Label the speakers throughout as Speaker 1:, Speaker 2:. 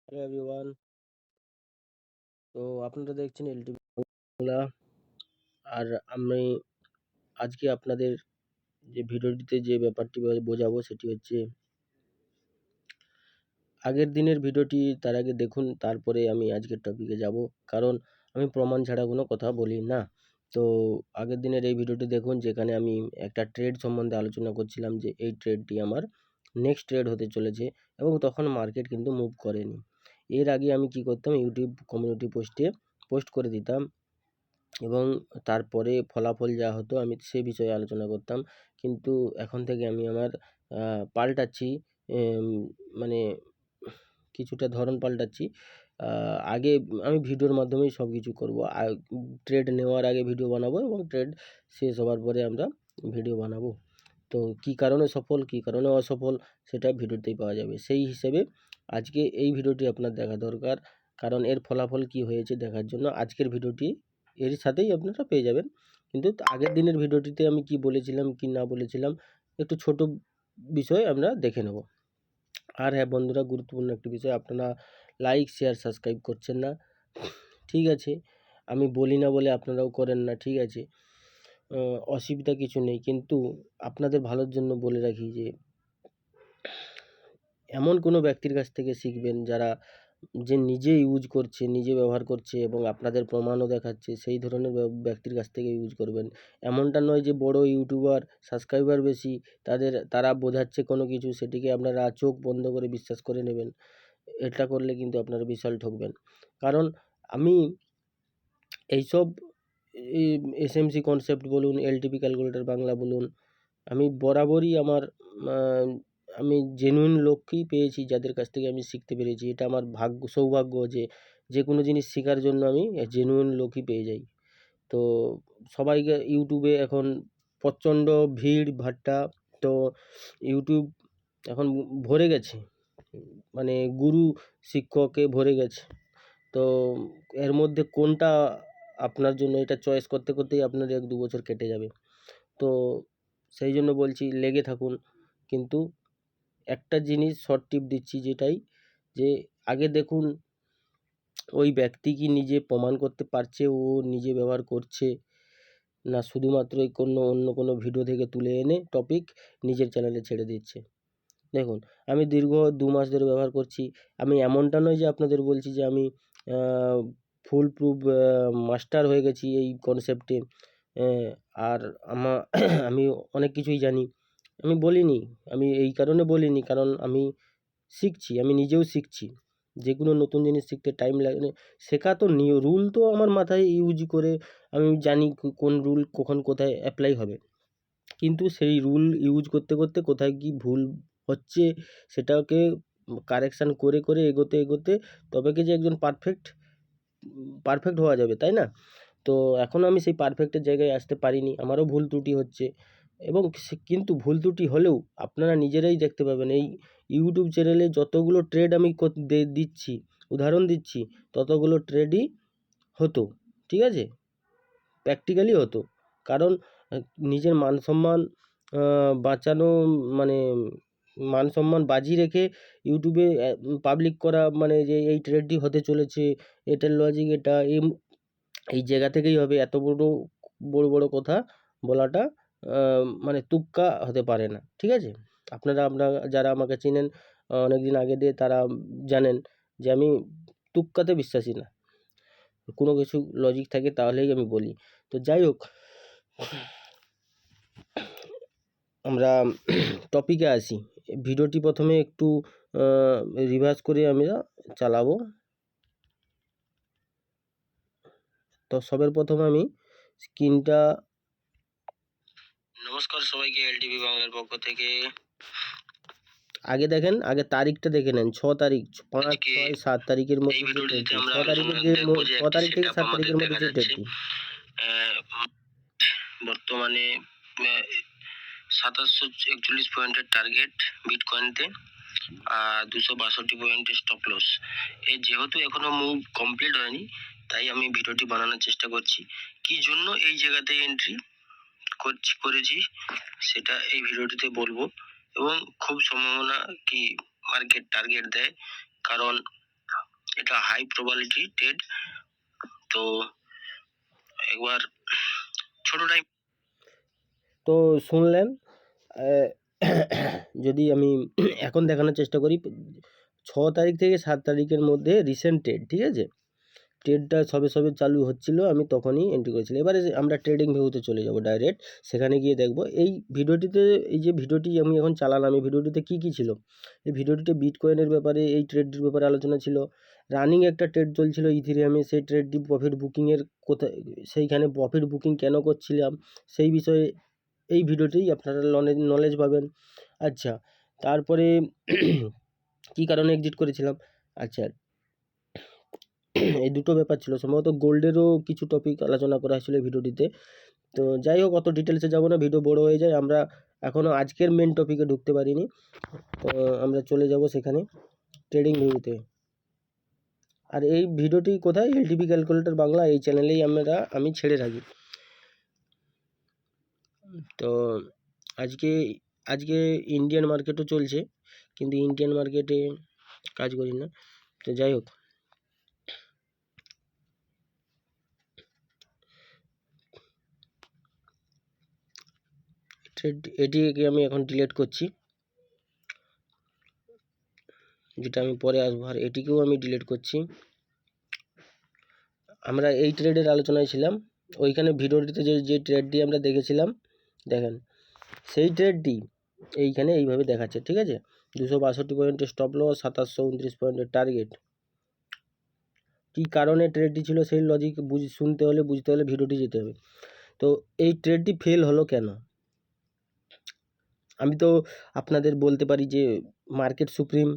Speaker 1: Hello everyone. তো আপনারা দেখছেন এলটিভি বাংলা। আর আমি আজকে আপনাদের যে ভিডিওটিতে যে ব্যাপারটি বোঝাবো সেটি হচ্ছে আগের দিনের ভিডিওটি তার আগে দেখুন, তারপরে আমি আজকের টপিকে যাব। কারণ আমি প্রমাণ ছাড়া কোনো কথা বলি না। তো আগের দিনের এই ভিডিওটি দেখুন, যেখানে আমি একটা ট্রেড সম্বন্ধে আলোচনা করছিলাম যে এই ট্রেডটি আমার নেক্সট ট্রেড হতে চলেছে, এবং তখন মার্কেট কিন্তু মুভ করেনি। এর আগে আমি কি করতাম, ইউটিউব কমিউনিটি পোস্ট করে দিতাম, এবং তারপরে ফলাফল যা হতো আমি সে বিষয়ে আলোচনা করতাম। কিন্তু এখন থেকে আমি আমার পাল্টাচ্ছি, মানে কিছুটা ধরন পাল্টাচ্ছি। আগে আমি ভিডিওর মাধ্যমেই সব কিছু করবো। ট্রেড নেওয়ার আগে ভিডিও বানাবো এবং ট্রেড শেষ হওয়ার পরে আমরা ভিডিও বানাবো। তো কী কারণে সফল, কী কারণে অসফল, সেটা ভিডিওতেই পাওয়া যাবে। সেই হিসেবে আজকে এই ভিডিওটি আপনার দেখা দরকার, কারণ এর ফলাফল কি হয়েছে দেখার জন্য আজকের ভিডিওটি এর সাথেই আপনারা পেয়ে যাবেন। কিন্তু আগের দিনের ভিডিওটিতে আমি কি বলেছিলাম কি না বলেছিলাম, একটু ছোট বিষয় আমরা দেখে নেব। আর হ্যাঁ বন্ধুরা, গুরুত্বপূর্ণ একটি বিষয়, আপনারা লাইক শেয়ার সাবস্ক্রাইব করছেন না। ঠিক আছে, আমি বলি না বলে আপনারাও করেন না, ঠিক আছে, অসুবিধা কিছু নেই। কিন্তু আপনাদের ভালোর জন্য বলে রাখি যে এমন কোনো ব্যক্তির কাছ থেকে শিখবেন যে নিজে ইউজ করছে, নিজে ব্যবহার করছে এবং আপনাদের প্রমাণও দেখাচ্ছে, সেই ধরনের ব্যক্তির কাছ থেকে ইউজ করবেন। এমনটা নয় যে বড় ইউটিউবার, সাবস্ক্রাইবার বেশি, তারা বোঝাচ্ছে কোনো কিছু, সেটিকে আপনারা চোখ বন্ধ করে বিশ্বাস করে নেবেন। এটা করলে কিন্তু আপনারা বিশাল ঠকবেন। কারণ আমি এইসব এসএমসি কনসেপ্ট বলুন, এলটিপি ক্যালকুলেটর বাংলা বলুন, আমি বরাবরই আমি জেনুইন লোককেই পেয়েছি যাদের কাছ থেকে আমি শিখতে পেরেছি। এটা আমার সৌভাগ্য যে কোনো জিনিস শেখার জন্য আমি জেনুইন লোকই পেয়ে যাই। তো সবাইকে ইউটিউবে এখন প্রচণ্ড ভিড় ভাট্টা। তো ইউটিউব এখন ভরে গেছে, মানে গুরু শিক্ষকে ভরে গেছে। তো এর মধ্যে কোনটা আপনার জন্য, এটা চয়েস করতে করতেই আপনার 1-2 বছর কেটে যাবে। তো সেই জন্য বলছি লেগে থাকুন। কিন্তু একটা জিনিস শর্ট টিপ দিচ্ছি, যে আগে দেখুন ওই ব্যক্তি কি নিজে প্রমাণ করতে পারছে ও নিজে ব্যবহার করছে, না শুধুমাত্র অন্য কোনো ভিডিও থেকে তুলে এনে টপিক নিজের চ্যানেলে ছেড়ে দিচ্ছে। দেখুন, আমি দীর্ঘ 2 মাস ধরে ব্যবহার করছি। আমি এমনটা নয় যে আপনাদের বলছি যে আমি ফুল প্রুফ মাস্টার হয়ে গেছি এই কনসেপ্টে, আর আমি অনেক কিছুই জানি। আমি বলিনি, আমি এই কারণে বলিনি, কারণ আমি শিখছি, আমি নিজেও শিখছি। যে কোনো নতুন জিনিস শিখতে টাইম লাগে না। শেখা তো রুল তো আমার মাথায় ইউজ করে আমি জানি কোন রুল কখন কোথায় অ্যাপ্লাই হবে। কিন্তু সেই রুল ইউজ করতে করতে কোথায় কি ভুল হচ্ছে সেটাকে কারেকশান করে এগোতে তবে কি যে একজন পারফেক্ট হওয়া যাবে, তাই না? তো এখনও আমি সেই পারফেক্টের জায়গায় আসতে পারিনি, আমারও ভুল ত্রুটি হচ্ছে। এবং কিন্তু ভুল ত্রুটি হলেও আপনারা নিজেরাই দেখতে পাবেন এই ইউটিউব চ্যানেলে যতগুলো ট্রেড আমি দিচ্ছি, উদাহরণ দিচ্ছি, ততগুলো ট্রেডই হতো, ঠিক আছে, প্র্যাকটিক্যালি হতো। কারণ নিজের মান সম্মান বাঁচানো, মানে মান সম্মান বাজি রেখে ইউটিউবে পাবলিক করা, মানে যে এই ট্রেডটি হতে চলেছে, এটার লজিক এটা, এই জায়গা থেকেই হবে, এত বড় কথা বলাটা মানে তুক্কা হতে পারে না, ঠিক আছে? আপনারা যারা আমাকে চেনেন অনেক দিন আগে দিয়ে, তারা জানেন যে আমি তুক্কাতে বিশ্বাসী না। কোনো কিছু লজিক থাকে তাহলেই আমি বলি। তো যাই হোক, আমরা টপিকে আসি। ভিডিওটি প্রথমে একটু রিভার্স করে আমরা চালাবো। তো সবার প্রথমে আমি স্ক্রিনটা, নমস্কার সবাইকে, এলটিভি বাংলার পক্ষ থেকে। আগে দেখেন, আগে তারিখটা দেখে নেন, 6 তারিখ, 5, 6, 7 তারিখের মধ্যে, 6 তারিখের যে 6 তারিখ থেকে 7 তারিখের মধ্যে যে ডেটটি বর্তমানে 2741 পয়েন্টের টার্গেট বিটকয়েনতে, আর 262 পয়েন্টের স্টপ লস। এই যেহেতু এখনো মুভ কমপ্লিট হয়নি, তাই আমি ভিডিওটি বানানোর চেষ্টা করছি। কি জন্য এই জায়গাতে এন্ট্রি করেছি সেটা এই ভিডিওটিতে বলবো, এবং খুব সম্ভাবনা কি মার্কেট টার্গেট দেয়, কারণ এটা হাই প্রবাবিলিটি ট্রেড। তো একবার ছোট টাইম তো শুনলেন। যদি আমি এখন দেখানোর চেষ্টা করি 6 তারিখ থেকে 7 তারিখের মধ্যে রিসেন্ট ট্রেড, ঠিক আছে? ট্রেডটা সবে সবে চালু হচ্ছিল, আমি তখনই এন্ট্রি করেছিলাম। এবারে আমরা ট্রেডিং ভিউতে চলে যাব ডাইরেক্ট, সেখানে গিয়ে দেখব এই ভিডিওটিতে, এই যে ভিডিওটি আমি এখন চালালাম, এই ভিডিওটিতে কী কী ছিল। এই ভিডিওটিতে বিটকয়েনের ব্যাপারে, এই ট্রেডটির ব্যাপারে আলোচনা ছিল। রানিং একটা ট্রেড চলছিল ইথেরিয়ামে, সেই ট্রেডটি প্রফিট বুকিংয়ের কোথায়, সেইখানে প্রফিট বুকিং কেন করছিলাম সেই বিষয়ে এই ভিডিওতেই আপনারা নলেজ পাবেন। আচ্ছা, তারপরে কী কারণে এক্সিট করেছিলাম। আচ্ছা, এই দুটো ব্যাপার ছিল। সম্ভবত গোল্ডেরও কিছু টপিক আলোচনা করা হয়েছিল এই ভিডিওটিতে। তো যাই হোক, অত ডিটেলসে যাব না, ভিডিও বড় হয়ে যায়। আমরা এখনও আজকের মেন টপিকে ঢুকতে পারিনি, তো আমরা চলে যাব সেখানে ট্রেডিং ভিউতে। আর এই ভিডিওটি কোথায়, এলটিপি ক্যালকুলেটর বাংলা এই চ্যানেলেই আমি ছেড়ে থাকি। তো আজকে ইন্ডিয়ান মার্কেটও চলছে, কিন্তু ইন্ডিয়ান মার্কেটে কাজ করি না। তো যাই হোক, এটিকে আমি এখন ডিলিট করছি, যেটা আমি পরে আসবো। আর এটিকেও আমি ডিলিট করছি। আমরা এই ট্রেডের আলোচনায় ছিলাম, ওইখানে ভিডিওটিতে যে ট্রেডটি আমরা দেখেছিলাম, দেখেন সেই ট্রেডটি এইখানে এইভাবে দেখাচ্ছে, ঠিক আছে? 262 পয়েন্টের স্টপ লস, 2729 পয়েন্টের টার্গেট। কী কারণে ট্রেডটি ছিল সেই লজিক বুঝতে হলে ভিডিওটি যেতে হবে। তো এই ট্রেডটি ফেল হলো কেন? আমি তো আপনাদের বলতে পারি যে মার্কেট সুপ্রিম,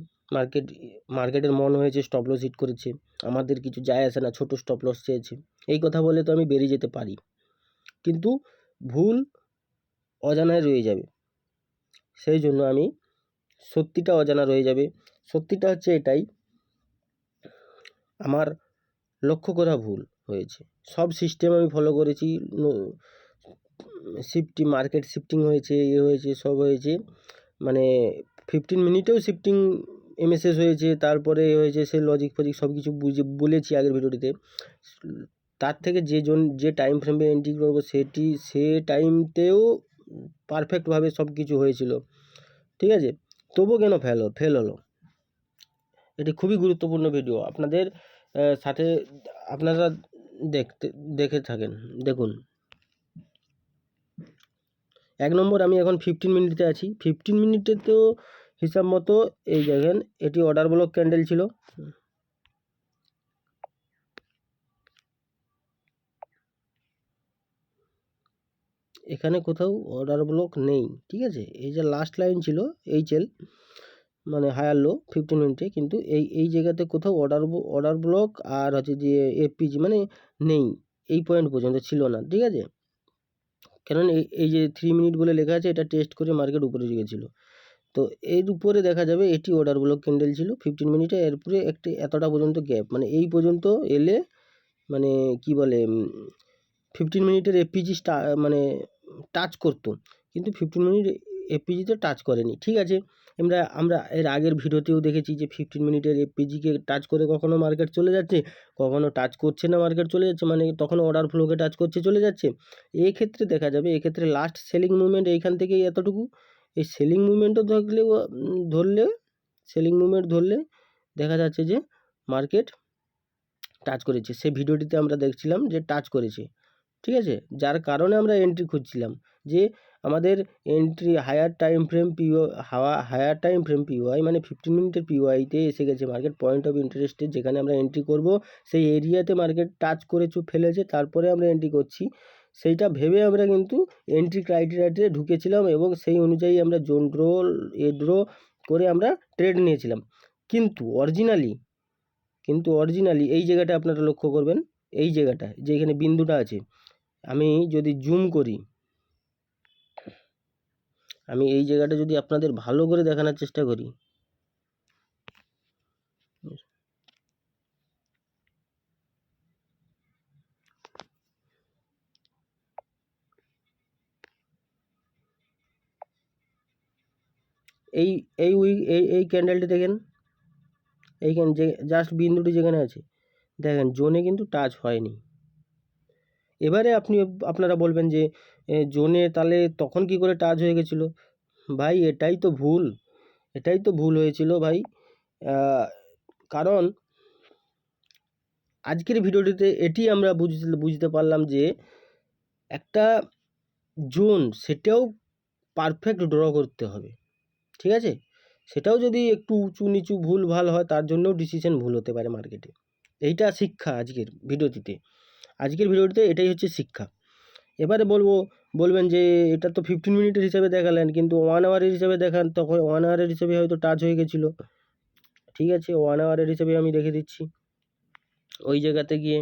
Speaker 1: মার্কেটের মন হয়েছে স্টপ লস হিট করেছে, আমাদের কিছু যায় আসে না, ছোট স্টপ লস চেয়েছে, এই কথা বলে তো আমি বেরিয়ে যেতে পারি, কিন্তু ভুল অজানায় রয়ে যাবে। সেই জন্য আমি সত্যিটা অজানা রয়ে যাবে। সত্যিটা হচ্ছে এটাই, আমার লক্ষ্য করা ভুল হয়েছে। সব সিস্টেম আমি ফলো করেছি, মার্কেট শিফটিং হয়েছে, হয়েছে, সব হয়েছে, মানে 15 মিনিটেও শিফটিং এমএসএস হয়েছে, তারপরে হয়েছে সে লজিক ফজিক সব কিছু বলেছি আগের ভিডিওটিতে। তার থেকে যে টাইম ফ্রেমে এন্ট্রি করবো সে টাইমতেও পারফেক্টভাবে সব কিছু হয়েছিল, ঠিক আছে? তবুও কেন ফেল হলো? এটি খুবই গুরুত্বপূর্ণ ভিডিও, আপনাদের সাথে আপনারা দেখে থাকেন। দেখুন, 1 নম্বর, আমি এখন 15 মিনিটে আছি। 15 মিনিটে তো হিসাব মতো এই দেখেন, এটি অর্ডার ব্লক ক্যান্ডেল ছিল, এখানে কোথাও অর্ডার ব্লক নেই, ঠিক আছে? এই যে লাস্ট লাইন ছিল এইচএল, মানে হায়ার লো 15 মিনিটে, কিন্তু এই জায়গাতে কোথাও অর্ডার ব্লক আর হচ্ছে যে এফপিজি মানে নেই, এই পয়েন্ট পর্যন্ত ছিল না, ঠিক আছে? কারণ এই যে 3 মিনিট বলে লেখা আছে, এটা টেস্ট করে মার্কেট উপরে গিয়েছিল। তো এর উপরে দেখা যাবে এটি অর্ডার ব্লক ক্যান্ডেল ছিল 15 মিনিটে, এরপরে একটি এতটা পর্যন্ত গ্যাপ, মানে এই পর্যন্ত এলে মানে কি বলে 15 মিনিটের এফপিজি মানে টাচ করতো, কিন্তু 15 মিনিট এফপিজিতে টাচ করেনি, ঠিক আছে? আমরা এর আগের ভিডিওতেও দেখেছি যে 15 মিনিটের এফপিজিকে টাচ করে কখনো মার্কেট চলে যাচ্ছে, কখনো টাচ করছে না, মার্কেট চলে যাচ্ছে, মানে তখন অর্ডার ফ্লোকে টাচ করছে চলে যাচ্ছে। এই ক্ষেত্রে দেখা যাবে, এক্ষেত্রে লাস্ট সেলিং মুভমেন্ট এইখান থেকেই এতটুকু, এই সেলিং মুভমেন্টও ধরলে দেখা যাচ্ছে যে মার্কেট টাচ করেছে, সেই ভিডিওটিতে আমরা দেখছিলাম যে টাচ করেছে, ঠিক আছে? যার কারণে আমরা এন্ট্রি খুঁজছিলাম, যে আমাদের এন্ট্রি হায়ার টাইম ফ্রেম পিওয়াই মানে 15 মিনিটের পিওয়াইতে এসে গেছে মার্কেট, পয়েন্ট অফ ইন্টারেস্টে যেখানে আমরা এন্ট্রি করব সেই এরিয়াতে মার্কেট টাচ করে ফেলেছে, তারপরে আমরা এন্ট্রি করছি। সেইটা ভেবে আমরা কিন্তু এন্ট্রি ক্রাইটেরিয়াতে ঢুকেছিলাম এবং সেই অনুযায়ী আমরা জোন ড্র করে আমরা ট্রেড নিয়েছিলাম। কিন্তু অরিজিনালি এই জায়গাটা আপনারা লক্ষ্য করবেন, এই জায়গাটা যেখানে বিন্দুটা আছে, আমি যদি জুম করি, আমি এই জায়গাটা যদি আপনাদের ভালো করে দেখানোর চেষ্টা করি, এই ক্যান্ডেলটি দেখেন, এইখানে যে জাস্ট বিন্দুটি যেখানে আছে দেখেন জোনে কিন্তু টাচ হয়নি। এবারে আপনারা বলবেন যে জোনে তাহলে তখন কি করে টাচ হয়ে গেছিলো? ভাই এটাই তো ভুল হয়েছিল ভাই। কারণ আজকের ভিডিওটিতে এটি আমরা বুঝতে পারলাম যে একটা জোন সেটাও পারফেক্ট ড্র করতে হবে, ঠিক আছে? সেটাও যদি একটু উঁচু নিচু ভুল ভাল হয় তার জন্যও ডিসিশন ভুল হতে পারে মার্কেটে। এইটা শিক্ষা আজকের ভিডিওটিতে এটাই হচ্ছে শিক্ষা। এবারে বলবেন যে এটা তো 15 মিনিটের হিসাবে দেখালেন, কিন্তু 1 আওয়ারের হিসাবে দেখান, তখন 1 আওয়ারের হিসাবে হয়তো টাচ হয়ে গেছিলো। ঠিক আছে, 1 আওয়ারের হিসাবে আমি রেখে দিচ্ছি। ওই জায়গাতে গিয়ে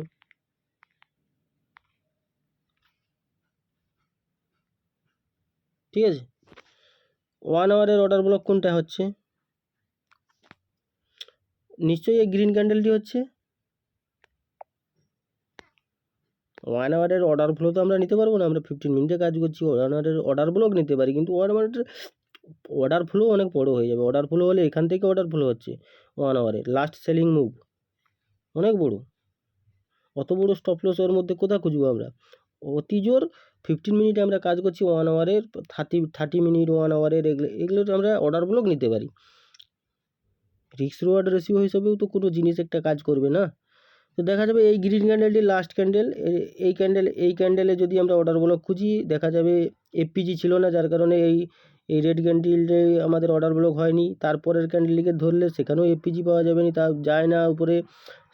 Speaker 1: ঠিক আছে, 1 আওয়ারের অর্ডার ব্লক কোনটা হচ্ছে? নিশ্চয়ই এই গ্রিন ক্যান্ডেলটি হচ্ছে। 1 আওয়ারের অর্ডার ফ্লো তো আমরা নিতে পারবো না, আমরা 15 মিনিটে কাজ করছি। 1 আওয়ারের অর্ডার ব্লক নিতে পারি, কিন্তু 1 আওয়ারের অর্ডার ফ্লো অনেক বড় হয়ে যাবে। অর্ডার ফ্লো হলে এখান থেকে অর্ডার ফ্লো হচ্ছে 1 আওয়ারে লাস্ট সেলিং মুভ অনেক বড়। অত বড় স্টপ লস ওর মধ্যে কোথা খুঁজবো আমরা? অতি জোর 15 মিনিটে আমরা কাজ করছি, 1 আওয়ারের 30 মিনিট 1 আওয়ারের এগুলো আমরা অর্ডার ব্লক নিতে পারি। রিস্ক রিওয়ার্ড রেশিও হিসেবেও তো কোনো জিনিস একটা কাজ করবে না। তো দেখা যাবে এই গ্রিন ক্যান্ডেলটি লাস্ট ক্যান্ডেল, এই ক্যান্ডেলে যদি আমরা অর্ডার ব্লক খুঁজি দেখা যাবে এফপিজি ছিল না, যার কারণে এই রেড ক্যান্ডেলটি আমাদের অর্ডার ব্লক হয়নি। তারপরের ক্যান্ডেলটিকে ধরলে সেখানেও এফপিজি পাওয়া যাবে না, তা যায় না উপরে,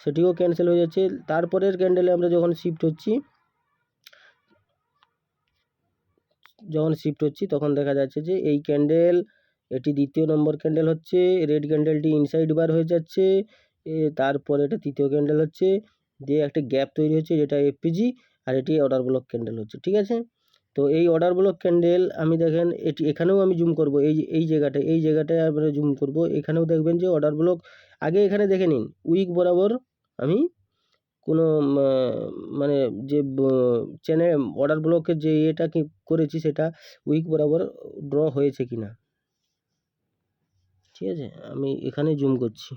Speaker 1: সেটিও ক্যান্সেল হয়ে যাচ্ছে। তারপরের ক্যান্ডেলে আমরা যখন শিফট হচ্ছি তখন দেখা যাচ্ছে যে এই ক্যান্ডেল, এটি দ্বিতীয় নম্বর ক্যান্ডেল হচ্ছে, রেড ক্যান্ডেলটি ইনসাইড বার হয়ে যাচ্ছে, তারপরে এটা তৃতীয় ক্যান্ডেল হচ্ছে, দিয়ে একটা গ্যাপ তৈরি হচ্ছে যেটা এফপিজি, আর এটি অর্ডার ব্লক ক্যান্ডেল হচ্ছে। ঠিক আছে, তো এই অর্ডার ব্লক ক্যান্ডেল আমি দেখেন এখানেও আমি জুম করব, এই জায়গাটায় আমরা জুম করব, এখানেও দেখবেন যে অর্ডার ব্লক আগে এখানে দেখে নিন উইক বরাবর আমি কোনো মানে যে চ্যানেল অর্ডার ব্লকের যে এটা কি করেছি সেটা উইক বরাবর ড্র হয়েছে কি না। ঠিক আছে, আমি এখানে জুম করছি,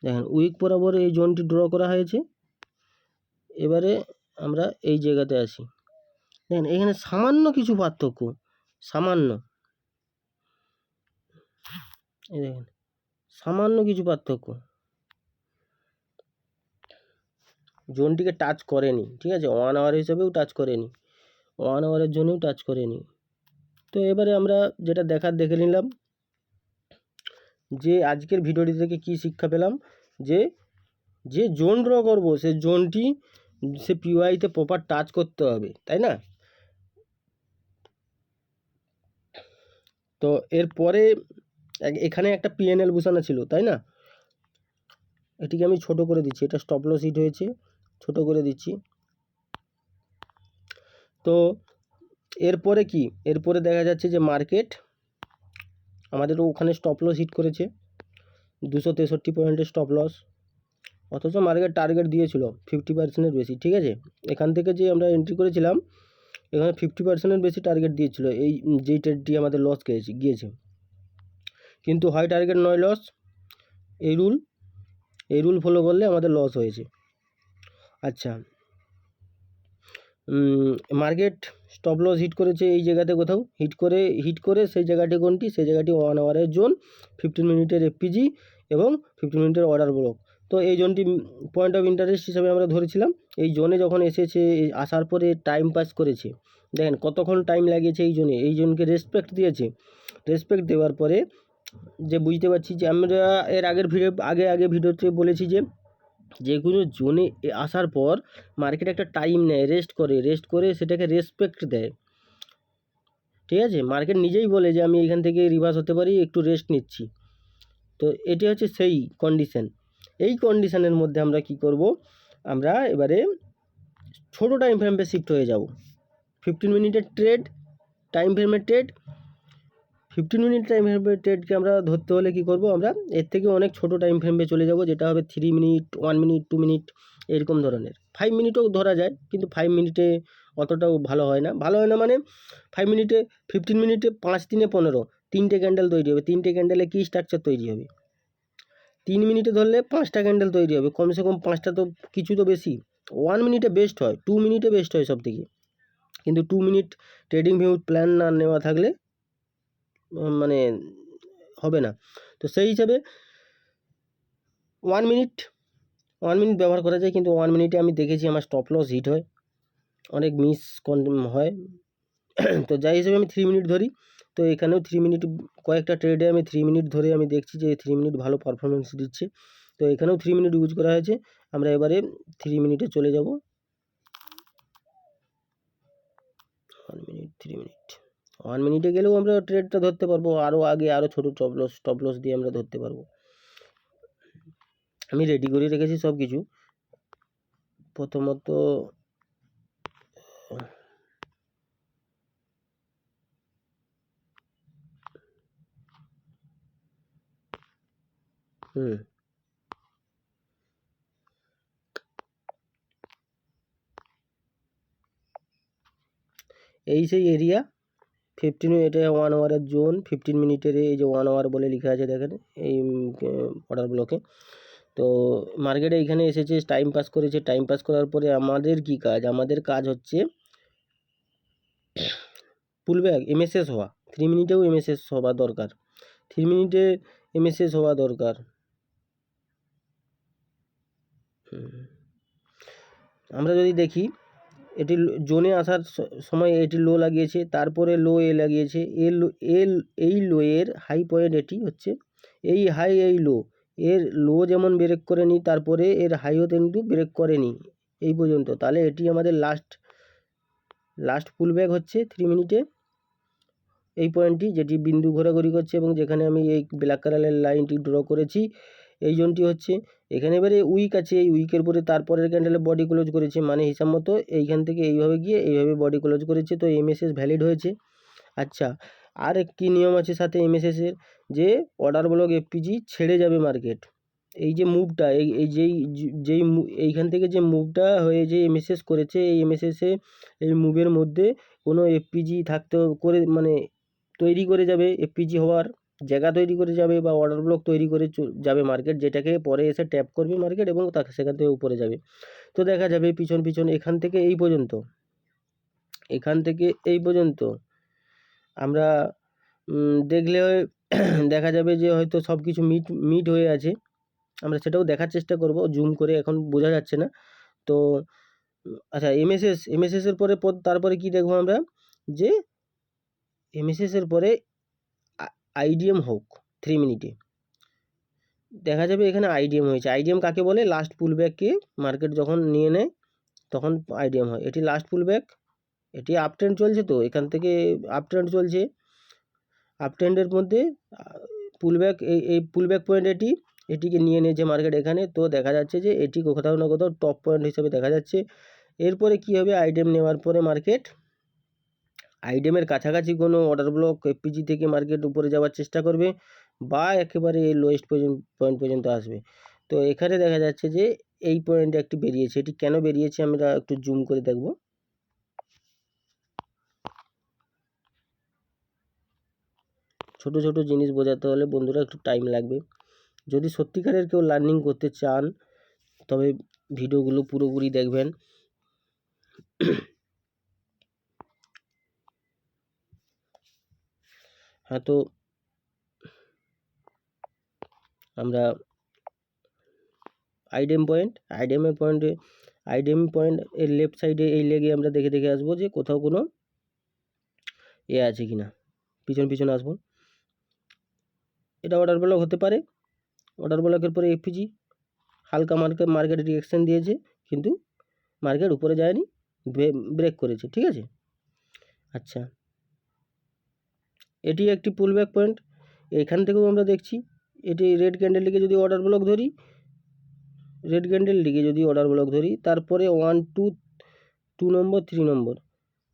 Speaker 1: দেখেন উইক বরাবর এই জোনটি ড্র করা হয়েছে। এবারে আমরা এই জায়গাতে আসি, দেখেন এখানে সামান্য কিছু পার্থক্য, এই দেখেন সামান্য কিছু পার্থক্য, জোনটিকে টাচ করেনি। ঠিক আছে, 1 আওয়ার হিসাবেও টাচ করেনি, 1 আওয়ারের জন্যও টাচ করেনি। তো এবারে আমরা যেটা দেখে নিলাম যে আজকের ভিডিওটি থেকে কি শিক্ষা পেলাম, যে জোন ড্র করবো সে জোনটি সে পিওআইতে প্রপার টাচ করতে হবে, তাই না? তো এরপরে এখানে একটা পিএনএল বসানো ছিল, তাই না? এটিকে আমি ছোট করে দিচ্ছি, এটা স্টপ লস হিট হয়েছে, ছোট করে দিচ্ছি। তো এরপরে দেখা যাচ্ছে যে মার্কেট আমাদের ওখানে স্টপ লস হিট করেছে 263 পয়েন্টের স্টপ লস, অথচ মার্কেট টার্গেট দিয়েছিল 50%-এর বেশি। ঠিক আছে, এখান থেকে যে আমরা এন্ট্রি করেছিলাম এখানে 50%-এর বেশি টার্গেট দিয়েছিল, যেই ট্রেডটি আমাদের লস গিয়েছে, কিন্তু হয় টার্গেট নয় লস, এই রুল ফলো করলে আমাদের লস হয়েছে। আচ্ছা, মার্কেট স্টপ লস হিট করেছে এই জায়গাতে কোথাও, হিট করে সেই জায়গাটি কোনটি, সেই জায়গাটি 1 আওয়ারের জোন, 15 মিনিটের এফপিজি এবং 15 মিনিটের অর্ডার ব্লক। তো এই জোনটি পয়েন্ট অফ ইন্টারেস্ট হিসাবে আমরা ধরেছিলাম। এই জোনে যখন এসেছে, আসার পরে টাইম পাস করেছে, দেখেন কতক্ষণ টাইম লাগিয়েছে এই জোনকে রেসপেক্ট দিয়েছে। রেসপেক্ট দেওয়ার পরে যে বুঝতে পারছি যে আমরা এর আগের ভিডিওতে বলেছি যে কোনো জোনে আসার পর মার্কেট একটা টাইম নেয়, রেস্ট করে সেটাকে রেসপেক্ট দেয়। ঠিক আছে, মার্কেট নিজেই বলে যে আমি এখান থেকে রিভার্স হতে পারি, একটু রেস্ট নিচ্ছি। তো এটি হচ্ছে সেই কন্ডিশন। এই কন্ডিশনের মধ্যে আমরা কি করব, আমরা এবারে ছোট টাইম ফ্রেমে শিফট হয়ে যাব। 15 মিনিটের টাইম ফ্রেমের ট্রেড 15 মিনিট টাইম ফ্রেমের ট্রেডকে আমরা ধরতে হলে কি করব, আমরা এর থেকে অনেক ছোট টাইম ফ্রেমে চলে যাব, যেটা হবে 3 মিনিট, 1 মিনিট, 2 মিনিট, এরকম ধরনের। 5 মিনিটও ধরা যায়, কিন্তু 5 মিনিটে অতটাও ভালো হয় না মানে 5 মিনিটে 15 মিনিটে 5 3 15 3টে ক্যান্ডেল তৈরি হবে। 3টে ক্যান্ডেলে কী স্ট্রাকচার তৈরি হবে? 3 মিনিটে ধরলে 5টা ক্যান্ডেল তৈরি হবে, কমসে কম 5টা তো কিছু তো বেশি। 1 মিনিটে বেস্ট হয়, 2 মিনিটে বেস্ট হয় সব থেকে, কিন্তু 2 মিনিট ট্রেডিং ভিউ প্ল্যান না নেওয়া থাকলে মানে হবে না। তো সেই হিসাবে 1 মিনিট ব্যবহার করা যায়, কিন্তু 1 মিনিটে আমি দেখেছি আমার স্টপ লস হিট হয়, অনেক মিস হয়। তো যাই হিসেবে আমি 3 মিনিট ধরি। তো এখানেও 3 মিনিট, কয়েকটা ট্রেডে আমি 3 মিনিট ধরে আমি দেখছি যে 3 মিনিট ভালো পারফরমেন্স দিচ্ছে। তো এখানেও 3 মিনিট ইউজ করা হয়েছে। আমরা এবারে 3 মিনিটে চলে যাব। 1 মিনিট 3 মিনিট 1 মিনিটে গেলেও আমরা ট্রেডটা ধরতে পারবো, আরও আগে আরও ছোটো স্টপ লস দিয়ে আমরা ধরতে পারবো। আমি রেডি করে রেখেছি সব কিছু। প্রথমত এই সেই এরিয়া 15, এটা 1 আওয়ারের জোন, 15 মিনিটের এই যে 1 আওয়ার বলে লেখা আছে দেখেন এই অর্ডার ব্লকে। তো মার্কেটে এখানে এসেছে, টাইম পাস করেছে। টাইম পাস করার পরে আমাদের কি কাজ? আমাদের কাজ হচ্ছে পুলব্যাক এমএসএস হওয়া। 3 মিনিটেও এমএসএস হওয়া দরকার, 3 মিনিটে এমএসএস হওয়া দরকার। আমরা যদি দেখি, এটি জোনে আসার সময় এটি লো লাগিয়েছে, তারপরে লো এ লাগিয়েছে। এই লো এর হাই পয়েন্ট এটি হচ্ছে, এই হাই এই লো, এর লো যেমন ব্রেক করেনি, তারপরে এর হাইও কিন্তু ব্রেক করেনি এই পর্যন্ত। তাহলে এটি আমাদের লাস্ট পুলব্যাক হচ্ছে 3 মিনিটে। এই পয়েন্টটি যেটি বিন্দু ঘোরাঘুরি করছে এবং যেখানে আমি এই ব্ল্যাক কালারের লাইনটি ড্র করেছি, এই জোনটি হচ্ছে এখানে। এবারে উইক আছে, এই উইকের পরে তারপরের ক্যান্ডেলে বডি ক্লোজ করেছে, মানে হিসাব মতো এইখান থেকে এইভাবে গিয়ে এইভাবে বডি ক্লোজ করেছে। তো এমএসএস ভ্যালিড হয়েছে। আচ্ছা, আর একটি নিয়ম আছে সাথে এমএসএসের, যে অর্ডার ব্লক এফপিজি ছেড়ে যাবে মার্কেট। এই যে মুভটা, যেই এইখান থেকে যে মুভটা হয়ে যে এমএসএস করেছে, এই এমএসএসে এই মুভের মধ্যে কোনো এফপিজি থাকতে করে মানে তৈরি করে যাবে, এফপিজি হওয়ার জায়গা তৈরি করে যাবে বা অর্ডার ব্লক তৈরি করে যাবে মার্কেট, যেটাকে পরে এসে ট্যাপ করবে মার্কেট এবং তাকে সেখান থেকে উপরে যাবে। তো দেখা যাবে পিছন এখান থেকে এই পর্যন্ত আমরা দেখলে দেখা যাবে যে হয়তো সব কিছু মিট হয়ে আছে। আমরা সেটাও দেখার চেষ্টা করব, জুম করে, এখন বোঝা যাচ্ছে না। তো আচ্ছা, এমএসএসের পরে তারপরে কি দেখবো আমরা, যে এমএসএসের পরে আইডিএম হোক 3 মিনিটে দেখা যাবে এখানে আইডিএম হয়েছে। আইডিএম কাকে বলে? লাস্ট পুলব্যাককে মার্কেট যখন নিয়ে নেয় তখন আইডিএম হয়। এটি লাস্ট পুলব্যাক, এটি আপ ট্রেন্ড চলছে, তো এখান থেকে আপ ট্রেন্ড চলছে। আপ ট্রেন্ডের মধ্যে পুলব্যাক, এই পুলব্যাক পয়েন্ট এটিকে নিয়ে নিয়েছে মার্কেট এখানে। তো দেখা যাচ্ছে যে এটি কোথাও না কোথাও টপ পয়েন্ট হিসেবে দেখা যাচ্ছে। এরপরে কি হবে? আইডিএম নেওয়ার পরে মার্কেট আইডিএমের কাছাকাছি কোনো অর্ডার ব্লক এফপিজি থেকে মার্কেট উপরে যাওয়ার চেষ্টা করবে বা একেবারে এই লোয়েস্ট পয়েন্ট পর্যন্ত আসবে। তো এখানে দেখা যাচ্ছে যে এই পয়েন্টে একটি বেরিয়েছে। এটি কেন বেরিয়েছে আমরা একটু জুম করে দেখব। ছোট ছোট জিনিস বোঝাতে হলে বন্ধুরা একটু টাইম লাগবে। যদি সত্যিকারের কেউ লার্নিং করতে চান তবে ভিডিওগুলো পুরোপুরি দেখবেন। হ্যাঁ, তো আমরা আইডিএম পয়েন্ট এর লেফট সাইডে এই লেগে আমরা দেখে আসবো যে কোথাও কোনো আছে কি না। পিছন আসবো। এটা অর্ডার ব্লক হতে পারে। অর্ডার ব্লকের পরে এফপিজি হালকা মার্কেট রিঅ্যাকশন দিয়েছে, কিন্তু মার্কেট উপরে যায়নি, ব্রেক করেছে। ঠিক আছে। আচ্ছা, এটি একটি পুলব্যাক পয়েন্ট। এখান থেকেও আমরা দেখছি এটি রেড ক্যান্ডেল লিখে যদি অর্ডার ব্লক ধরি, তারপরে 1 2 নম্বর 3 নম্বর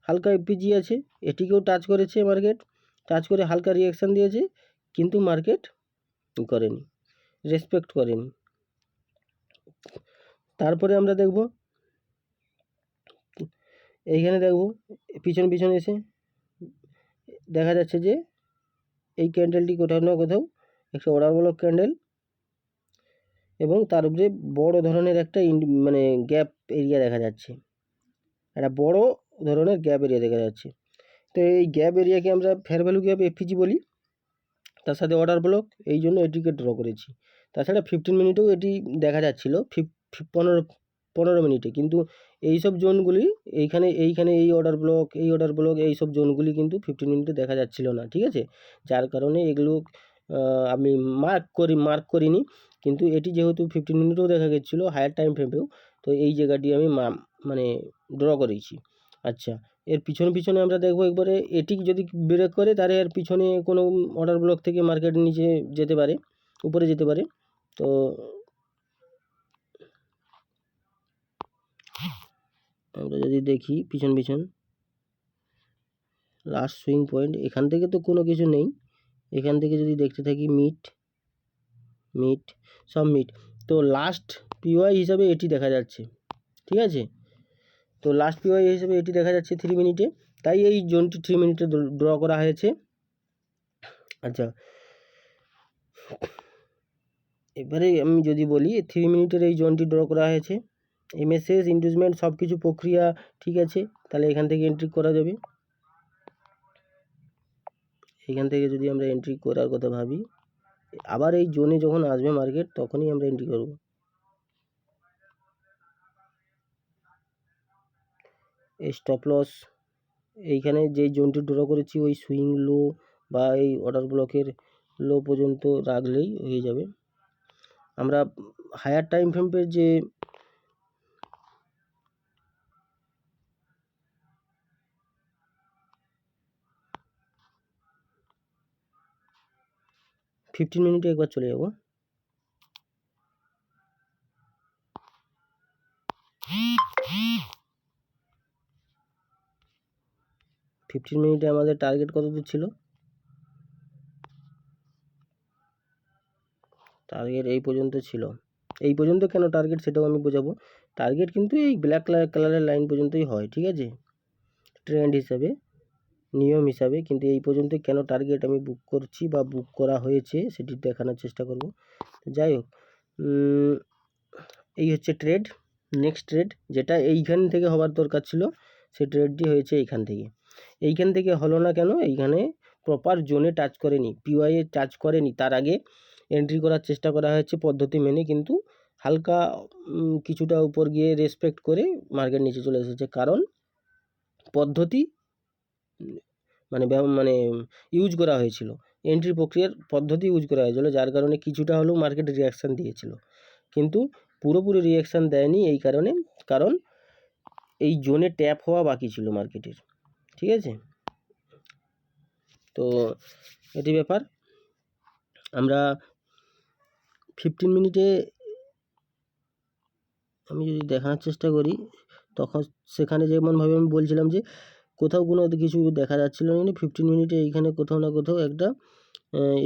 Speaker 1: হালকা এফপিজি আছে, এটিকেও টাচ করেছে মার্কেট, টাচ করে হালকা রিঅ্যাকশান দিয়েছে, কিন্তু মার্কেট করেনি, রেসপেক্ট করেনি। তারপরে আমরা দেখব এইখানে দেখবো পিছন এসে দেখা যাচ্ছে যে এই ক্যান্ডেলটি কোথাও না কোথাও একটা অর্ডার ব্লক ক্যান্ডেল এবং তার উপরে বড় ধরনের একটা মানে গ্যাপ এরিয়া দেখা যাচ্ছে, একটা বড় ধরনের গ্যাপ এরিয়া দেখা যাচ্ছে। তো এই গ্যাপ এরিয়াকে আমরা ফেয়ার ভ্যালু গ্যাপ এফপিজি বলি, তার সাথে অর্ডার ব্লক, এই জন্য এটিকে ড্র করেছি। তাছাড়া 15 মিনিটেও এটি দেখা যাচ্ছিলো 15 মিনিটে, কিন্তু এই সব জোনগুলি এইখানে এই অর্ডার ব্লক এই সব জোনগুলি কিন্তু 15 মিনিটে দেখা যাচ্ছিল না, ঠিক আছে। যার কারণে এগুলো আমি মার্ক করিনি, কিন্তু এটি যেহেতু 15 মিনিটেও দেখা গেছিলো হায়ার টাইম ফ্রেমেও, তো এই জায়গাটি আমি মানে ড্র করেছি। আচ্ছা, এর পিছনে আমরা দেখবো একবারে এটি যদি ব্রেক করে তাহলে এর পিছনে কোনো অর্ডার ব্লক থেকে মার্কেট নিচে যেতে পারে, উপরে যেতে পারে। তো আমরা যদি দেখি পিছন লাস্ট সুইং পয়েন্ট, এখান থেকে তো কোনো কিছু নেই, এখান থেকে যদি দেখতে থাকি সব মিট, তো লাস্ট পিওয়াই হিসাবে এটি দেখা যাচ্ছে, ঠিক আছে। তো লাস্ট পিওয়াই হিসাবে এটি দেখা যাচ্ছে 3 মিনিটে, তাই এই জোনটি 3 মিনিটে ড্র করা হয়েছে। আচ্ছা, এবারে আমি যদি বলি 3 মিনিটের এই জোনটি ড্র করা হয়েছে, এমএসএস ইন্ডুসমেন্ট সব কিছু প্রক্রিয়া ঠিক আছে, তাহলে এখান থেকে এন্ট্রি করা যাবে। এখান থেকে যদি আমরা এন্ট্রি করার কথা ভাবি, আবার এই জোনে যখন আসবে মার্কেট তখনই আমরা এন্ট্রি করব। এই স্টপ লস এইখানে যে জোনটি ড্র করেছি ওই সুইং লো বা এই অর্ডার ব্লকের লো পর্যন্ত রাখলেই হয়ে যাবে। আমরা হায়ার টাইম ফ্রেমের যে ফিফটিন মিনিটে একবার চলে যাব। ফিফটিন মিনিটে আমাদের টার্গেট কত দূর ছিল, টার্গেট এই পর্যন্ত ছিল। এই পর্যন্ত কেন টার্গেট সেটাও আমি বোঝাবো। টার্গেট কিন্তু এই ব্ল্যাক কালারের লাইন পর্যন্তই হয়, ঠিক আছে, ট্রেন্ড হিসাবে, নিয়ম হিসাবে। কিন্তু এই পর্যন্ত কেন টার্গেট আমি বুক করছি বা বুক করা হয়েছে সেটি দেখানোর চেষ্টা করব। যাই হোক, এই হচ্ছে ট্রেড। নেক্সট ট্রেড যেটা এইখান থেকে হওয়ার দরকার ছিল, সেই ট্রেডটি হয়েছে এইখান থেকে হলো না কেন, এইখানে প্রপার জোনে টাচ করেনি, পিওয়াইয়ে টাচ করেনি, তার আগে এন্ট্রি করার চেষ্টা করা হয়েছে পদ্ধতি মেনে, কিন্তু হালকা কিছুটা উপর গিয়ে রেসপেক্ট করে মার্কেট নিচে চলে এসেছে, কারণ পদ্ধতি মানে ইউজ করা হয়েছিল, এন্ট্রি প্রক্রিয়ার পদ্ধতি ইউজ করা হয়েছিল, যার কারণে কিছুটা হলেও মার্কেট রিয়াকশান দিয়েছিল, কিন্তু পুরোপুরি রিয়াকশান দেয়নি। এই কারণে, কারণ এই জোনে ট্যাপ হওয়া বাকি ছিল মার্কেটের, ঠিক আছে। তো এটি ব্যাপার। আমরা 15 মিনিটে আমি যদি দেখানোর চেষ্টা করি, তখন সেখানে যেমনভাবে আমি বলছিলাম যে কোথাও কোনো কিছু দেখা যাচ্ছিল না, কিন্তু 15 মিনিটে এইখানে কোথাও না কোথাও একটা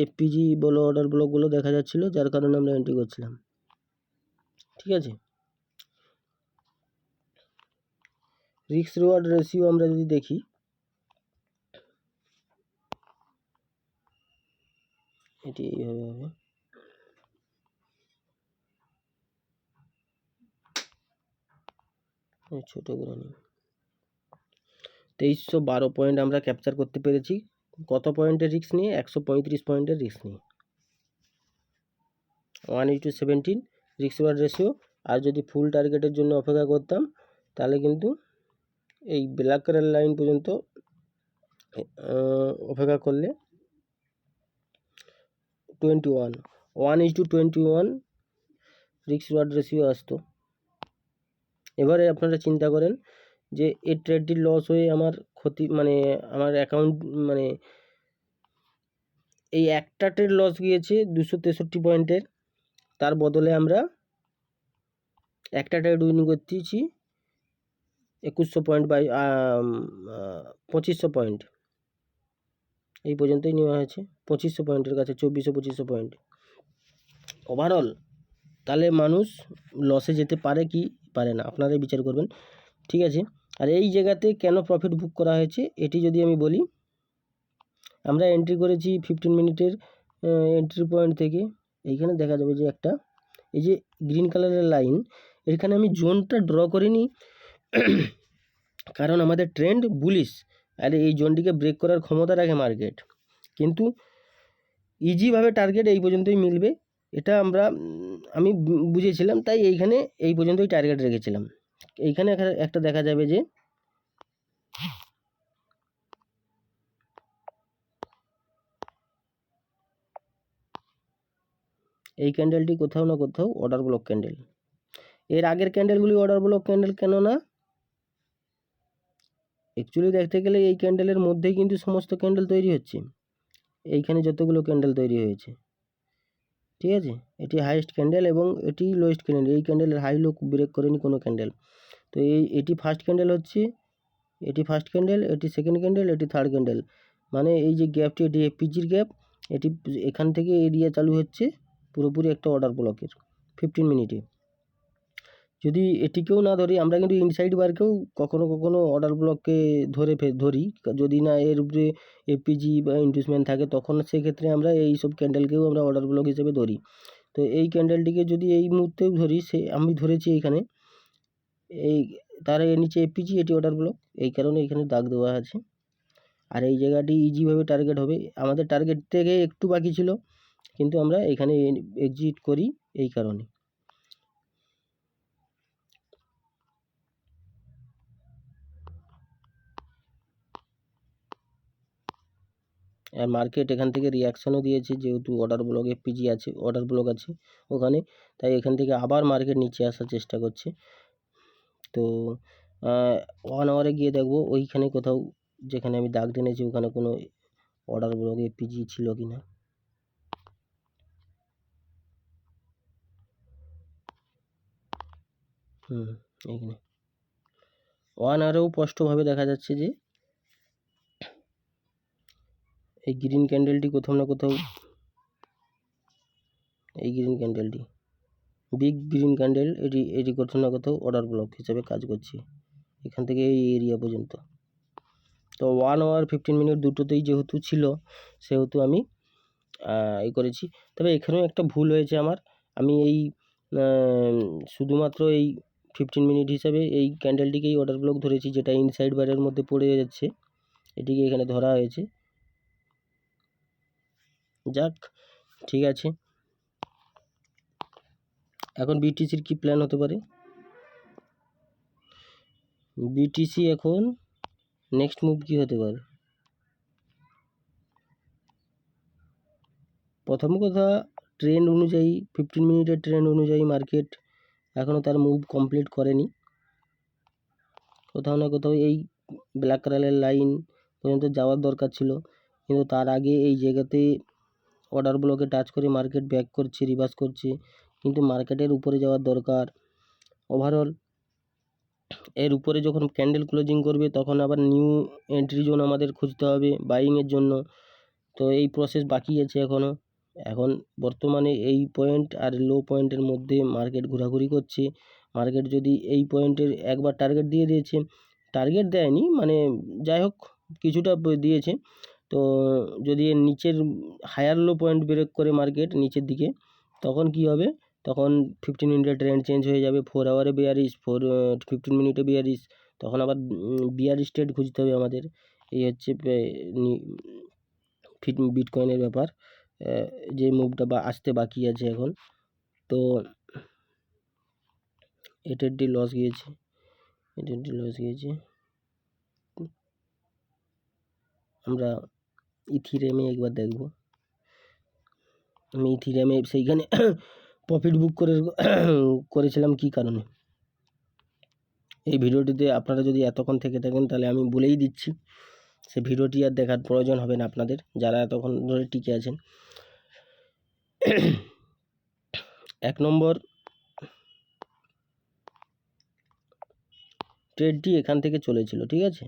Speaker 1: এফপিজি বলো অর্ডার ব্লকগুলো দেখা যাচ্ছিলো, যার কারণে আমরা এন্ট্রি করছিলাম, ঠিক আছে। রিস্ক রিওয়ার্ড রেশিও আমরা যদি দেখি, এটি এইভাবে হবে, ছোটো করে নিই। 2312 পয়েন্ট আমরা ক্যাপচার করতে পেরেছি। কত পয়েন্টের রিস্ক নিয়ে? 135 পয়েন্টের রিস্ক নিয়ে। 1:17 রিস্ক রিওয়ার্ড রেশিও। আর যদি ফুল টার্গেটের জন্য অপেক্ষা করতাম তাহলে কিন্তু এই ব্ল্যাক কালার লাইন পর্যন্ত অপেক্ষা করলে 1:21 রিস্ক রিওয়ার্ড রেশিও আসতো। এবারে আপনারা চিন্তা করেন যে এই ট্রেডটি লস হয়ে আমার ক্ষতি, মানে আমার অ্যাকাউন্ট, মানে এই একটা ট্রেড লস গিয়েছে 263 পয়েন্টের, তার বদলে আমরা একটা ট্রেড উইন করতেছি 2100 পয়েন্ট বা 2500 পয়েন্ট, এই পর্যন্তই নেওয়া হয়েছে 2500 পয়েন্টের কাছে, 2400-2500 পয়েন্ট ওভারঅল। তাহলে মানুষ লসে যেতে পারে কি পারে না, আপনারাই বিচার করবেন, ঠিক আছে। আর এই জায়গাতে কেন প্রফিট বুক করা হয়েছে এটি যদি আমি বলি, আমরা এন্ট্রি করেছি 15 মিনিটের এন্ট্রি পয়েন্ট থেকে। এইখানে দেখা যাবে যে একটা এই যে গ্রিন কালারের লাইন, এখানে আমি জোনটা ড্র করিনি কারণ আমাদের ট্রেন্ড বুলিশ, আর এই জোনটিকে ব্রেক করার ক্ষমতা রাখে মার্কেট, কিন্তু ইজিভাবে টার্গেট এই পর্যন্তই মিলবে এটা আমি বুঝেছিলাম, তাই এইখানে এই পর্যন্তই টার্গেট রেখেছিলাম। এইখানে একটা দেখা যাবে যে এই ক্যান্ডেলটি কোথাও না কোথাও অর্ডার ব্লক ক্যান্ডেল। এর আগের ক্যান্ডেলগুলি অর্ডার ব্লক ক্যান্ডেল কেন না? অ্যাকচুয়ালি দেখতে গেলে এই ক্যান্ডেলের মধ্যেই কিন্তু সমস্ত ক্যান্ডেল তৈরি হচ্ছে। এইখানে যতগুলো ক্যান্ডেল তৈরি হয়েছে, ঠিক আছে, এটি হাইয়েস্ট ক্যান্ডেল এবং এটি লোয়েস্ট ক্যান্ডেল। এই ক্যান্ডেলের হাই লো ব্রেক করেনি কোনো ক্যান্ডেল। তো এটি ফার্স্ট ক্যান্ডেল হচ্ছে, এটি ফার্স্ট ক্যান্ডেল, এটি সেকেন্ড ক্যান্ডেল, এটি থার্ড ক্যান্ডেল। মানে এই যে গ্যাপটি, এটি এফপিজির গ্যাপ, এটি এখান থেকে এরিয়া চালু হচ্ছে পুরোপুরি একটা অর্ডার ব্লকের 15 মিনিটে। যদি এটিকেও না ধরি, আমরা কিন্তু ইনসাইড বারকেও কখনো কখনো অর্ডার ব্লককে ধরি, যদি না এর উপরে এফপিজি বা ইন্ডুসমেন্ট থাকে, তখন সেক্ষেত্রে আমরা এই সব ক্যান্ডেলকেও আমরা অর্ডার ব্লক হিসেবে ধরি। তো এই ক্যান্ডেলটিকে যদি এই মুহূর্তেও ধরি, আমি ধরেছি এইখানে, এই তার নিচে এফপিজি, এটি অর্ডার ব্লক, এই কারণে এখানে দাগ দেওয়া আছে। আর এই জায়গাটি ইজিভাবে টার্গেট হবে, আমাদের টার্গেট থেকে একটু বাকি ছিল, কিন্তু আমরা এখানে এক্সিট করি এই কারণে। আর মার্কেট এখান থেকে রিয়াকশানও দিয়েছে, যেহেতু অর্ডার ব্লক এফপিজি আছে, অর্ডার ব্লক আছে ওখানে, তাই এখান থেকে আবার মার্কেট নিচে আসার চেষ্টা করছে। তো 1 আওয়ারে গিয়ে দেখবো ওইখানে কোথাও, যেখানে আমি দাগ টেনেছি ওখানে কোনো অর্ডার ব্লক এফপিজি ছিল কি না। এইখানে 1 আওয়ারেও স্পষ্টভাবে দেখা যাচ্ছে যে এই গ্রিন ক্যান্ডেলটি কোথাও না কোথাও, এই গ্রিন ক্যান্ডেলটি বিগ গ্রিন ক্যান্ডেল, এটি কোথাও না কোথাও অর্ডার ব্লক হিসেবে কাজ করছে এখান থেকে এই এরিয়া পর্যন্ত। তো 1 আওয়ার 15 মিনিট দুটোতেই যেহেতু ছিল, সেহেতু আমি এই করেছি। তবে এখানেও একটা ভুল হয়েছে আমার, আমি এই শুধুমাত্র এই 15 মিনিট হিসাবে এই ক্যান্ডেলটিকেই অর্ডার ব্লক ধরেছি, যেটা ইনসাইড বারের মধ্যে পড়ে যাচ্ছে, এটিকে এখানে ধরা হয়েছে। যাক, ঠিক আছে। এখন বিটিসির কি প্ল্যান হতে পারে? বিটিসি এখন নেক্সট মুভ কি হতে পারে? প্রথম কথা, ট্রেন্ড অনুযায়ী 15 মিনিটের ট্রেন্ড অনুযায়ী মার্কেট এখনও তার মুভ কমপ্লিট করেনি। কোথাও না কোথাও এই ব্ল্যাক কালারের লাইন পর্যন্ত যাওয়ার দরকার ছিল, কিন্তু তার আগে এই জায়গাতে অর্ডার ব্লকে টাচ করে মার্কেট ব্যাক করছে, রিভার্স করছে, কিন্তু মার্কেটের উপরে যাওয়ার দরকার। ওভারঅল এর উপরে যখন ক্যান্ডেল ক্লোজিং করবে, তখন আবার নিউ এন্ট্রি জোন আমাদের খুঁজতে হবে বাইংয়ের জন্য। তো এই প্রসেস বাকি আছে এখনও। এখন বর্তমানে এই পয়েন্ট আর লো পয়েন্টের মধ্যে মার্কেট ঘোরাঘুরি করছে। মার্কেট যদি এই পয়েন্টের একবার টার্গেট দিয়ে দিয়েছে, টার্গেট দেয়নি মানে যাই হোক কিছুটা দিয়েছে, তো যদি এর নিচের হায়ার লো পয়েন্ট ব্রেক করে মার্কেট নিচের দিকে, তখন কি হবে, তখন 15 মিনিটের ট্রেন্ড চেঞ্জ হয়ে যাবে। 4 আওয়ারে বিয়ারিশ, 15 মিনিটে বিয়ারিশ, তখন আবার বিয়ারিশ ট্রেড খুঁজতে হবে আমাদের। এই হচ্ছে বিটকয়েনের ব্যাপার, যে মুভটা আসতে বাকি আছে এখন। তো এটারটি লস গিয়েছে, আমরা ইথিরিয়ামে একবার দেখব। আমি ইথিরিয়ামে সেইখানে প্রফিট বুক করেছিলাম কি কারণে। এই ভিডিওটিতে আপনারা যদি এতক্ষণ থেকে থাকেন, তাহলে আমি বলেই দিচ্ছি, সে ভিডিওটি আর দেখার প্রয়োজন হবে না আপনাদের, যারা এতক্ষণ ধরে টিকে আছেন। 1 নম্বর, ট্রেডটি এখান থেকে চলেছিল, ঠিক আছে,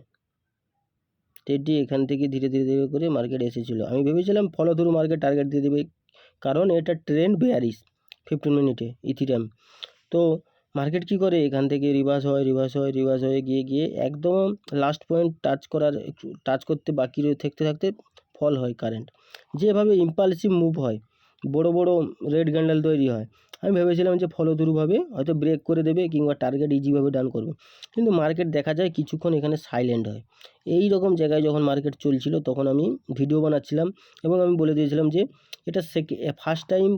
Speaker 1: ট্রেডটি এখান থেকে ধীরে ধীরে ধীরে করে মার্কেট এসেছিলো। আমি ভেবেছিলাম ফলো থ্রু মার্কেট টার্গেট দিয়ে দেবে, কারণ এটা ট্রেন্ড বেয়ারিশ 15 মিনিটে ইথিরিয়াম। তো মার্কেট কী করে, এখান থেকে রিভার্স হয়ে গিয়ে একদম লাস্ট পয়েন্ট টাচ করতে বাকি থাকতে থাকতে ফল হয় কারেন্ট। যেভাবে ইম্পালসিভ মুভ হয়, বড় বড় রেড ক্যান্ডেল তৈরি হয়, আমি ভেবেছিলাম যে ফলো থ্রুভাবে হয়তো ব্রেক করে দেবে কিংবা টার্গেট ইজিভাবে ডান করবে, কিন্তু মার্কেট দেখা যায় কিছুক্ষণ এখানে সাইলেন্ট হয়। এই রকম জায়গায় যখন মার্কেট চলছিল তখন আমি ভিডিও বানাচ্ছিলাম এবং আমি বলে দিয়েছিলাম যে এটা ফার্স্ট টাইম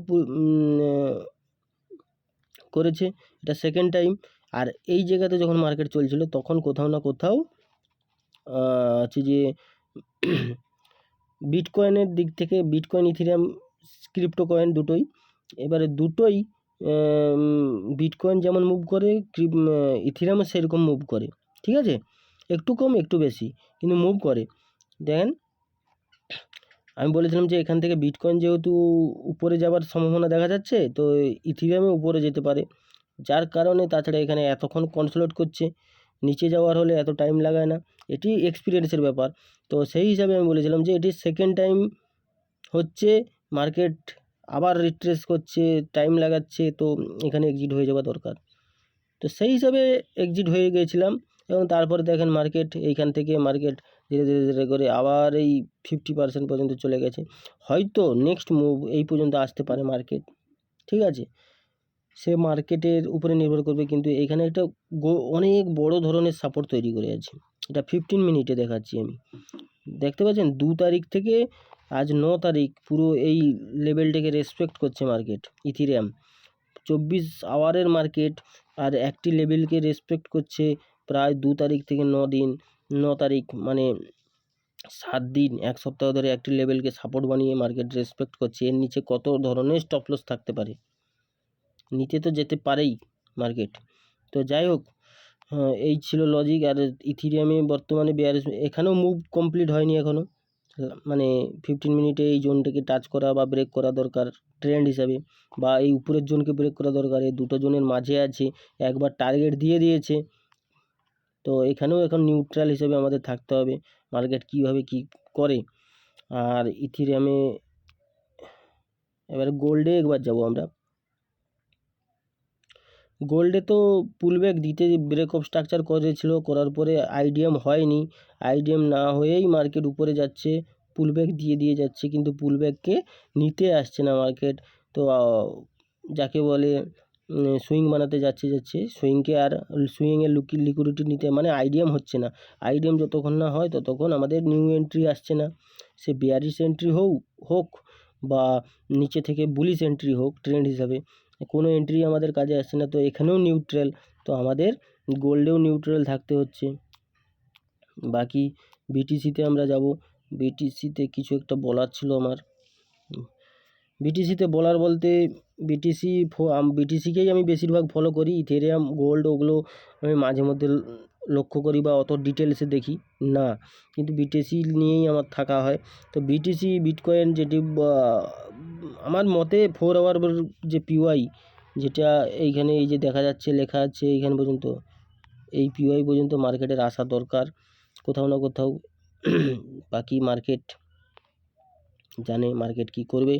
Speaker 1: করেছে, এটা সেকেন্ড টাইম। আর এই জায়গাতে যখন মার্কেট চলছিল তখন কোথাও না কোথাও হচ্ছে যে বিটকয়েনের দিক থেকে, বিটকয়েন ইথেরিয়াম ক্রিপ্টো কয়েন দুটোই, এবারে দুটোই বিটকয়েন যেমন মুভ করে ইথেরিয়ামও সেরকম মুভ করে, ঠিক আছে, একটু কম একটু বেশি কিন্তু মুভ করে। দেখেন আমি বলেছিলাম যে এখান থেকে বিটকয়েন যেহেতু উপরে যাওয়ার সম্ভাবনা দেখা যাচ্ছে, তো ইথেরিয়ামে উপরে যেতে পারে, যার কারণে তাছাড়া এখানে এতক্ষণ কনসোলেট করছে, নিচে যাওয়ার হলে এত টাইম লাগায় না, এটি এক্সপিরিয়েন্সের ব্যাপার। তো সেই হিসাবে আমি বলেছিলাম যে এটি সেকেন্ড টাইম হচ্ছে, মার্কেট আবার রিট্রেস করছে, টাইম লাগাচ্ছে, তো এখানে এক্সিট হয়ে যাওয়া দরকার। তো সেই হিসাবে এক্সিট হয়ে গিয়েছিলাম এবং তারপরে দেখেন মার্কেট এইখান থেকে মার্কেট ধীরে ধীরে ধীরে করে আবার এই 50% পর্যন্ত চলে গেছে, হয়তো নেক্সট মুভ এই পর্যন্ত আসতে পারে মার্কেট, ঠিক আছে, সে মার্কেটের উপরে নির্ভর করবে। কিন্তু এখানে একটা অনেক বড় ধরনের সাপোর্ট তৈরি করে আছে, এটা 15 মিনিটে দেখাচ্ছি আমি, দেখতে পাচ্ছেন 2 তারিখ থেকে আজ 9 তারিখ পুরো এই লেভেলটাকে রেসপেক্ট করছে মার্কেট ইথেরিয়াম। 24 আওয়ারের মার্কেট আর একটি লেভেলকে রেসপেক্ট করছে প্রায় 2 তারিখ থেকে 9 দিন, 9 তারিখ মানে 7 দিন, এক সপ্তাহ ধরে একটি লেভেলকে সাপোর্ট বানিয়ে মার্কেট রেসপেক্ট করছে। এর নিচে কত ধরনের স্টপ লস থাকতে পারে, নিতে তো যেতে পারেই মার্কেট। তো যাই হোক, এই ছিল লজিক। আর ইথেরিয়ামে বর্তমানে বেয়ারিশ, এখানেও মুভ কমপ্লিট হয়নি এখনও, মানে 15 মিনিটে এই জোনটাকে টাচ করা বা ব্রেক করা দরকার ট্রেন্ড হিসাবে, বা এই উপরের জোনকে ব্রেক করা দরকার, এই দুটো জোনের মাঝে আছে, একবার টার্গেট দিয়ে দিয়েছে, তো এখানেও এখন নিউট্রাল হিসেবে আমাদের থাকতে হবে, মার্কেট কীভাবে কী করে। আর ইথেরিয়ামে এবারে গোল্ডে একবার যাব আমরা। গোল্ডে তো পুলব্যাক দিতে ব্রেক অফ স্ট্রাকচার করেছিল, করার পরে আইডিএম হয়নি, আইডিএম না হয়েই মার্কেট উপরে যাচ্ছে, পুলব্যাক দিয়ে যাচ্ছে, কিন্তু পুলব্যাককে নিতে আসছে না মার্কেট। তো যাকে বলে সুইং বানাতে যাচ্ছে সুইংকে, আর সুইংয়ের লিকুইডিটি নিতে, মানে আইডিএম হচ্ছে না, আইডিএম যতক্ষণ না হয় ততক্ষণ আমাদের নিউ এন্ট্রি আসছে না, সে বেয়ারিশ এন্ট্রি হোক বা নিচে থেকে বুলিশ এন্ট্রি হোক, ট্রেন্ড হিসাবে কোনো এন্ট্রি আমাদের কাজে আসছে না। তো এখানেও নিউট্রাল, তো আমাদের গোল্ডেও নিউট্রাল থাকতে হচ্ছে। বাকি বিটিসিতে আমরা যাব, বিটিসিতে কিছু একটা বলার ছিল আমার। বিটিসিতে বলার বলতে বিটিসিকেই আমি বেশিরভাগ ফলো করি, ইথেরিয়াম গোল্ড ওগুলো আমি মাঝে মধ্যে লক্ষ্য করি বা অত ডিটেলসে দেখি না, কিন্তু বিটিসি নিয়েই আমার থাকা হয়। তো বিটিসি বিটকয়েন যেটি আমার মতে 4 আওয়ার যে পিওয়াই, যেটা এইখানে এই যে দেখা যাচ্ছে লেখা আছে এইখানে পর্যন্ত, এই পিওয়াই পর্যন্ত মার্কেটের আসা দরকার কোথাও না কোথাও। বাকি মার্কেট জানে মার্কেট কি করবে।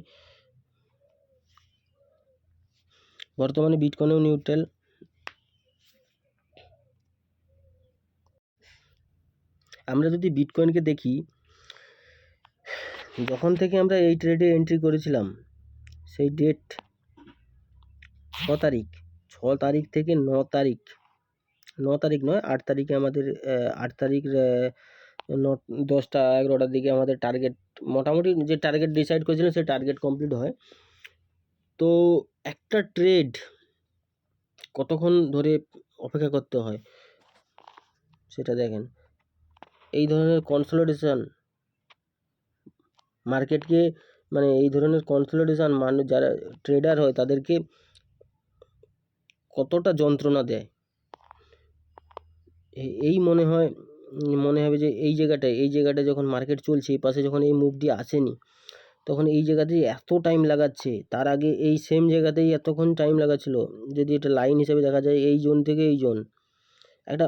Speaker 1: বর্তমানে বিটকয়েনও নিউট্রাল। আমরা যদি বিটকয়েনকে দেখি, যখন থেকে আমরা এই ট্রেডে এন্ট্রি করেছিলাম সেই ডেট 6 তারিখ, 6 তারিখ থেকে 9 তারিখ, 9 তারিখ নয় 8 তারিখে আমাদের 8 তারিখ 10টা 11টার দিকে আমাদের টার্গেট, মোটামুটি যে টার্গেট ডিসাইড করেছিলাম সেই টার্গেট কমপ্লিট হয়। তো একটা ট্রেড কতক্ষণ ধরে অপেক্ষা করতে হয় সেটা দেখেন। এই ধরনের কনসলিডেশন মার্কেটকে, মানে এই ধরনের কনসলিডেশন মানুষ যারা ট্রেডার হয় তাদেরকে কতটা যন্ত্রণা দেয়। এই মনে হবে যে এই জায়গাটায় যখন মার্কেট চলছে, এই পাশে যখন এই মুভটি আসেনি, তখন এই জায়গাতেই এত টাইম লাগাচ্ছে, তার আগে এই সেম জায়গাতেই এতক্ষণ টাইম লাগাচ্ছিল। যদি এটা লাইন হিসেবে দেখা যায়, এই জোন থেকে এই জোন একটা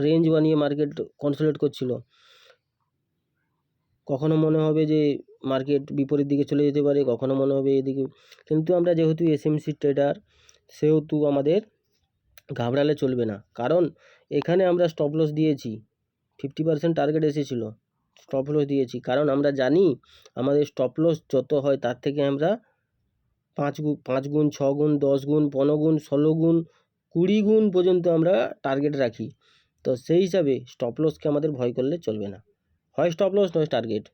Speaker 1: রেঞ্জ বানিয়ে মার্কেট কনসলিডেট করছিল, কখনো মনে হবে যে মার্কেট বিপরীত দিকে চলে যেতে পারে, কখনো মনে হবে এদিকে। কিন্তু আমরা যেহেতু এসএমসি ট্রেডার, সেহেতু আমাদের ঘাবড়ালে চলবে না, কারণ এখানে আমরা স্টপ লস দিয়েছি, 50% টার্গেট এসেছিলো, স্টপ লস দিয়েছি, কারণ আমরা জানি আমাদের স্টপ লস যত হয় তার থেকে আমরা 5 গুণ 6 গুণ 10 গুণ 15 গুণ 16 গুণ 20 গুণ পর্যন্ত আমরা টার্গেট রাখি। তো সেই হিসাবে স্টপ লসকে আমাদের ভয় করলে চলবে না, হয় স্টপ লস নয় টার্গেট।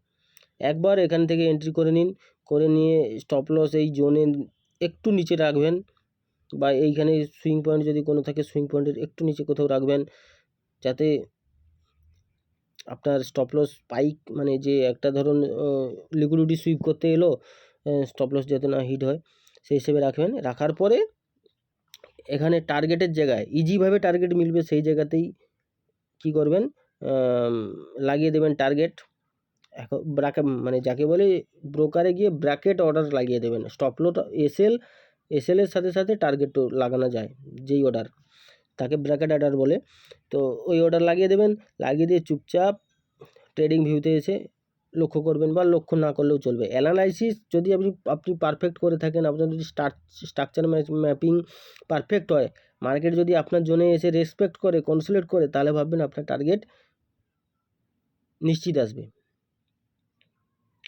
Speaker 1: একবার এখান থেকে এন্ট্রি করে নিন, করে নিয়ে স্টপ লস এই জোনের একটু নিচে রাখবেন, বা এইখানে সুইং পয়েন্ট যদি কোনো থাকে সুইং পয়েন্টের একটু নিচে কোথাও রাখবেন, যাতে আপনার স্টপ লস স্পাইক, মানে যে একটা ধরুন লিকুইডিটি সুইপ করতে এলো, স্টপ লস যাতে না হিট হয় সেই হিসেবে রাখবেন। রাখার পরে এখানে টার্গেটের জায়গায় ইজিভাবে টার্গেট মিলবে সেই জায়গাতেই কি করবেন, লাগিয়ে দেবেন টার্গেট। এখন ব্র্যাকেট, মানে যাকে বলে ব্রোকারে গিয়ে ব্র্যাকেট অর্ডার লাগিয়ে দেবেন। স্টপ লস এসএলের সাথে সাথে টার্গেটও লাগানো যায়, যেই অর্ডার তাকে ব্র্যাকেট অর্ডার বলে। তো ওই অর্ডার লাগিয়ে দেবেন, লাগিয়ে দিয়ে চুপচাপ ট্রেডিং ভিউতে এসে লক্ষ্য করবেন, বা লক্ষ্য না করলেও চলবে। অ্যানালাইসিস যদি আপনি পারফেক্ট করে থাকেন, আপনার যদি স্ট্রাকচার ম্যাপিং পারফেক্ট হয়, মার্কেট যদি আপনার জোনে এসে রেসপেক্ট করে, কনসোলিডেট করে, তাহলে ভাববেন আপনার টার্গেট নিশ্চিত আসবে,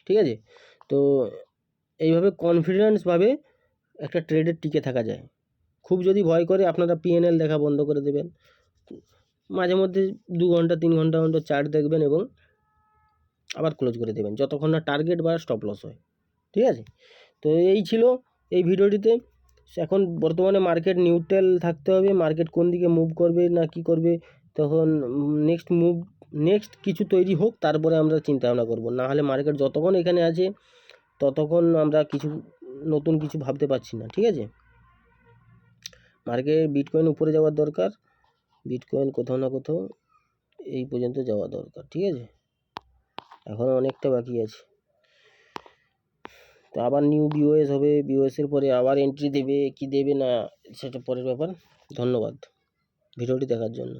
Speaker 1: ঠিক আছে? তো এইভাবে কনফিডেন্সভাবে একটা ট্রেডে টিকে থাকা যায়। খুব যদি ভয় করে আপনারা পিএনএল দেখা বন্ধ করে দেবেন, মাঝে মধ্যে 2 ঘন্টা 3 ঘন্টা অন্তর চার্ট দেখবেন এবং আবার ক্লোজ করে দেবেন যতক্ষণ না টার্গেট বা স্টপ লস হয়, ঠিক আছে? তো এই ছিল এই ভিডিওটিতে। এখন বর্তমানে মার্কেট নিউট্রাল থাকতে হবে, মার্কেট কোন দিকে মুভ করবে না কি করবে, তখন নেক্সট কিছু তৈরি হোক, তারপরে আমরা চিন্তা ভাবনা করবো। না হলে মার্কেট যতক্ষণ এখানে আছে ততক্ষণ আমরা নতুন কিছু ভাবতে পারছি না, ঠিক আছে? মার্কেট বিটকয়েন উপরে যাওয়ার দরকার, বিটকয়েন কোথাও না কোথাও এই পর্যন্ত যাওয়া দরকার, ঠিক আছে? এখনও অনেকটা বাকি আছে। তো আবার নিউ বিওএস হবে, বিওএসের পরে আবার এন্ট্রি দেবে কি দেবে না সেটা পরের ব্যাপার। ধন্যবাদ ভিডিওটি দেখার জন্য।